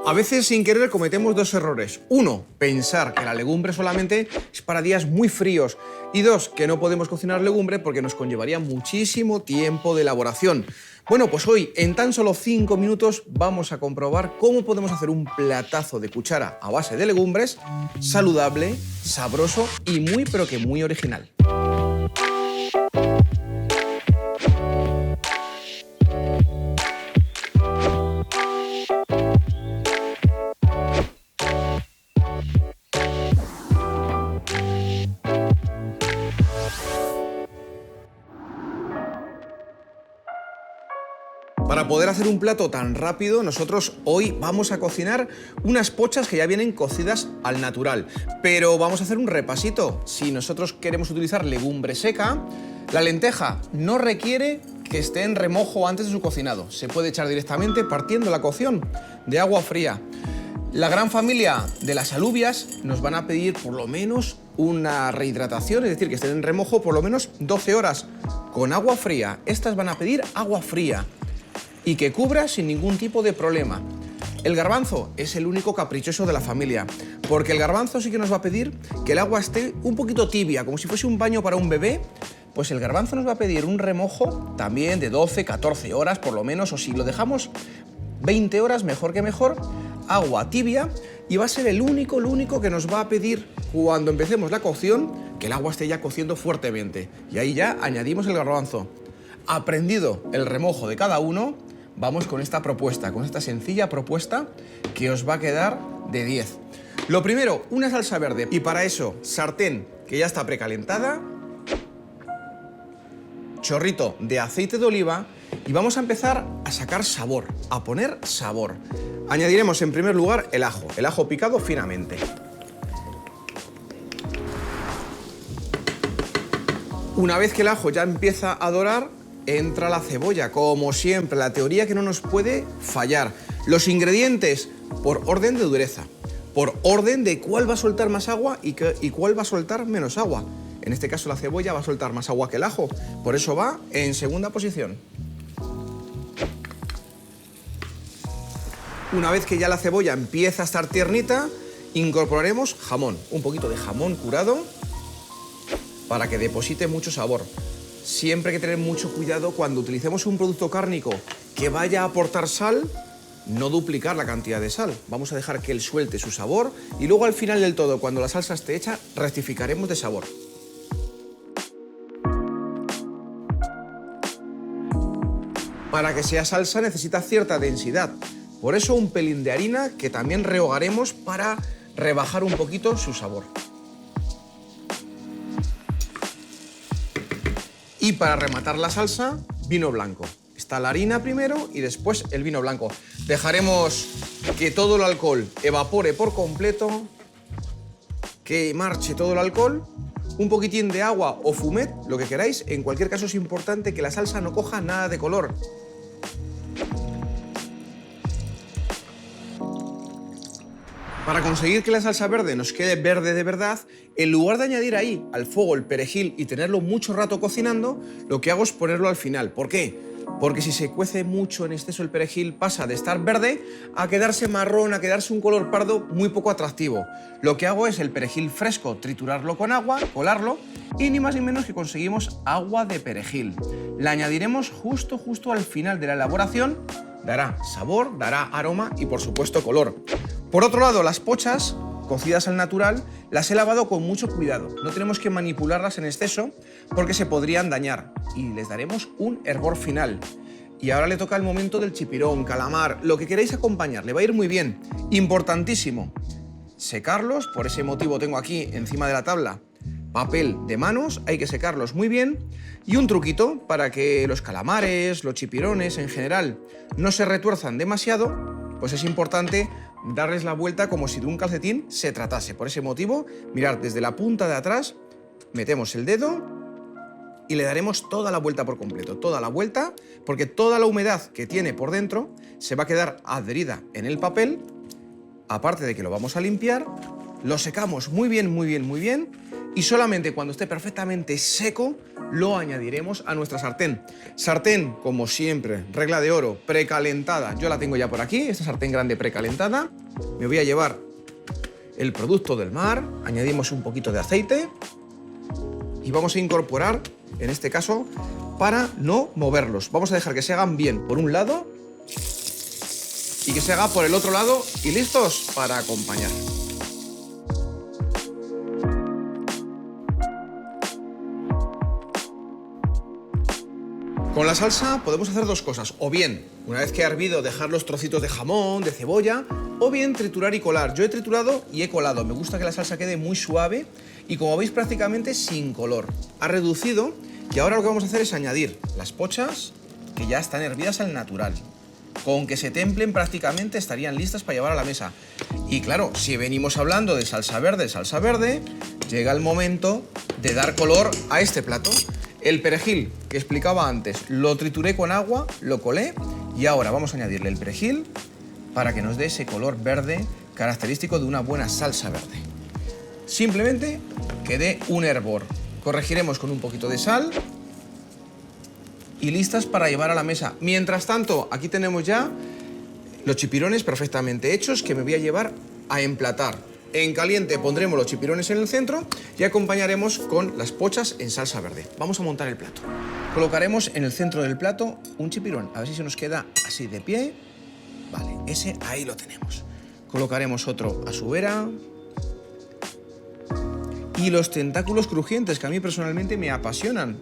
A veces sin querer cometemos dos errores. Uno, pensar que la legumbre solamente es para días muy fríos. Y dos, que no podemos cocinar legumbre porque nos conllevaría muchísimo tiempo de elaboración. Bueno, pues hoy, en tan solo 5 minutos, vamos a comprobar cómo podemos hacer un platazo de cuchara a base de legumbres saludable, sabroso y muy, pero que muy original. Para poder hacer un plato tan rápido, nosotros hoy vamos a cocinar unas pochas que ya vienen cocidas al natural. Pero vamos a hacer un repasito. Si nosotros queremos utilizar legumbre seca, la lenteja no requiere que esté en remojo antes de su cocinado. Se puede echar directamente partiendo la cocción de agua fría. La gran familia de las alubias nos van a pedir por lo menos una rehidratación, es decir, que estén en remojo por lo menos 12 horas con agua fría. Estas van a pedir agua fría y que cubra sin ningún tipo de problema. El garbanzo es el único caprichoso de la familia, porque el garbanzo sí que nos va a pedir que el agua esté un poquito tibia, como si fuese un baño para un bebé. Pues el garbanzo nos va a pedir un remojo también de 12, 14 horas por lo menos, o si lo dejamos 20 horas, mejor que mejor, agua tibia, y va a ser lo único que nos va a pedir cuando empecemos la cocción, que el agua esté ya cociendo fuertemente. Y ahí ya añadimos el garbanzo. Aprendido el remojo de cada uno, vamos con esta propuesta, con esta sencilla propuesta que os va a quedar de 10. Lo primero, una salsa verde. Y para eso, sartén que ya está precalentada, chorrito de aceite de oliva y vamos a empezar a sacar sabor, a poner sabor. Añadiremos en primer lugar el ajo picado finamente. Una vez que el ajo ya empieza a dorar, entra la cebolla, como siempre, la teoría que no nos puede fallar. Los ingredientes por orden de dureza, por orden de cuál va a soltar más agua y cuál va a soltar menos agua. En este caso la cebolla va a soltar más agua que el ajo, por eso va en segunda posición. Una vez que ya la cebolla empieza a estar tiernita, incorporaremos jamón, un poquito de jamón curado para que deposite mucho sabor. Siempre hay que tener mucho cuidado cuando utilicemos un producto cárnico que vaya a aportar sal, no duplicar la cantidad de sal. Vamos a dejar que él suelte su sabor y luego al final del todo, cuando la salsa esté hecha, rectificaremos de sabor. Para que sea salsa necesita cierta densidad, por eso un pelín de harina que también rehogaremos para rebajar un poquito su sabor. Y para rematar la salsa, vino blanco. Está la harina primero y después el vino blanco. Dejaremos que todo el alcohol evapore por completo, que marche todo el alcohol, un poquitín de agua o fumet, lo que queráis. En cualquier caso es importante que la salsa no coja nada de color. Para conseguir que la salsa verde nos quede verde de verdad, en lugar de añadir ahí al fuego el perejil y tenerlo mucho rato cocinando, lo que hago es ponerlo al final. ¿Por qué? Porque si se cuece mucho en exceso el perejil pasa de estar verde a quedarse marrón, a quedarse un color pardo muy poco atractivo. Lo que hago es el perejil fresco, triturarlo con agua, colarlo y ni más ni menos que conseguimos agua de perejil. La añadiremos justo al final de la elaboración, dará sabor, dará aroma y por supuesto color. Por otro lado, las pochas cocidas al natural las he lavado con mucho cuidado. No tenemos que manipularlas en exceso porque se podrían dañar y les daremos un hervor final. Y ahora le toca el momento del chipirón, calamar, lo que queréis acompañar, le va a ir muy bien. Importantísimo, secarlos, por ese motivo tengo aquí encima de la tabla papel de manos, hay que secarlos muy bien. Y un truquito para que los calamares, los chipirones en general no se retuerzan demasiado, pues es importante darles la vuelta como si de un calcetín se tratase. Por ese motivo, mirad, desde la punta de atrás metemos el dedo y le daremos toda la vuelta por completo, toda la vuelta, porque toda la humedad que tiene por dentro se va a quedar adherida en el papel, aparte de que lo vamos a limpiar, lo secamos muy bien y solamente cuando esté perfectamente seco lo añadiremos a nuestra sartén. Sartén, como siempre, regla de oro, precalentada. Yo la tengo ya por aquí, esta sartén grande precalentada. Me voy a llevar el producto del mar, añadimos un poquito de aceite y vamos a incorporar, en este caso, para no moverlos. Vamos a dejar que se hagan bien por un lado y que se haga por el otro lado y listos para acompañar. Con la salsa podemos hacer dos cosas, o bien, una vez que ha hervido, dejar los trocitos de jamón, de cebolla, o bien triturar y colar. Yo he triturado y he colado, me gusta que la salsa quede muy suave y, como veis, prácticamente sin color. Ha reducido y ahora lo que vamos a hacer es añadir las pochas, que ya están hervidas al natural. Con que se templen prácticamente estarían listas para llevar a la mesa. Y claro, si venimos hablando de salsa verde, llega el momento de dar color a este plato. El perejil que explicaba antes, lo trituré con agua, lo colé y ahora vamos a añadirle el perejil para que nos dé ese color verde característico de una buena salsa verde. Simplemente que dé un hervor. Corregiremos con un poquito de sal y listas para llevar a la mesa. Mientras tanto, aquí tenemos ya los chipirones perfectamente hechos que me voy a llevar a emplatar. En caliente pondremos los chipirones en el centro y acompañaremos con las pochas en salsa verde. Vamos a montar el plato. Colocaremos en el centro del plato un chipirón, a ver si se nos queda así de pie. Vale, ese ahí lo tenemos. Colocaremos otro a su vera. Y los tentáculos crujientes, que a mí personalmente me apasionan.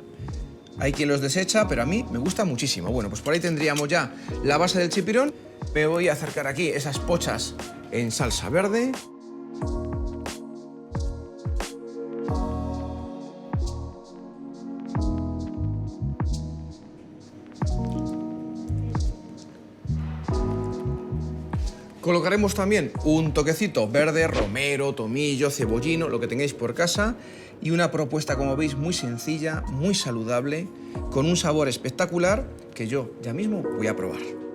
Hay quien los desecha, pero a mí me gusta muchísimo. Bueno, pues por ahí tendríamos ya la base del chipirón. Me voy a acercar aquí esas pochas en salsa verde. Colocaremos también un toquecito verde, romero, tomillo, cebollino, lo que tengáis por casa, y una propuesta, como veis, muy sencilla, muy saludable, con un sabor espectacular que yo ya mismo voy a probar.